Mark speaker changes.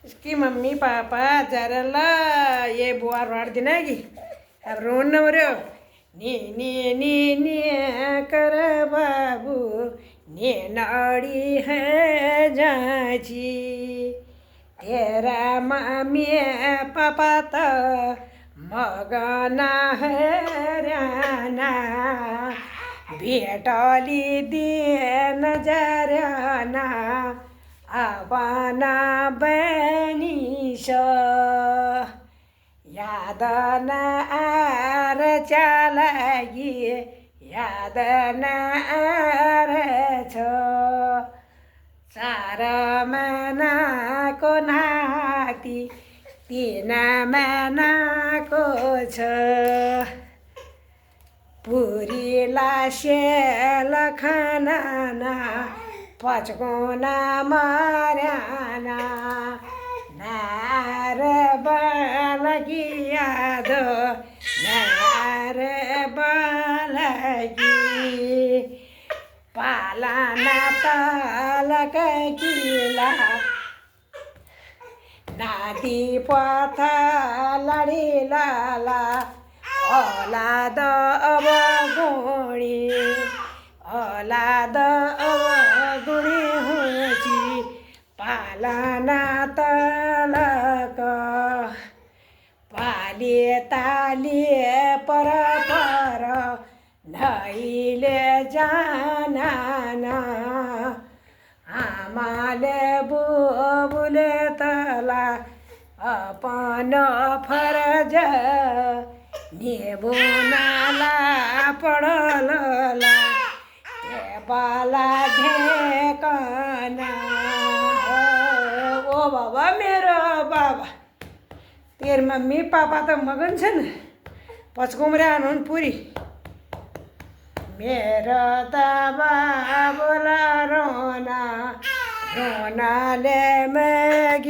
Speaker 1: इसकी mummy papa जरा ये बुआ रोड देना की अब रोन मरो नी नी नी नी कर बाबू नी नाड़ी है जाची तेरा मम्मी पापा तो मगना है राना भेटली दिन जराना आवाना बनीश याद न आर चालगी याद न आर छ चार महिनाको नाति 3 महिनाको छ पुरीला शेल खाना पचकोना मार्याना नार बालगी याद नार बालगी पालाना तालक किला नादी पथा लडी लाला औलाद अब गुणी औलाद अब गुणी हुँची पालना तलक पालिए तालिए पर पर नैले जाना आमाले बुबुले तला अपन फरज निभुनाला पड़लला बाला धेकना ओ बाबा मेरो बाबा तेर मम्मी पापा त मगन छन् पचकुमरा हुन् पुरी मेरो त बाबुला रोना रोनाले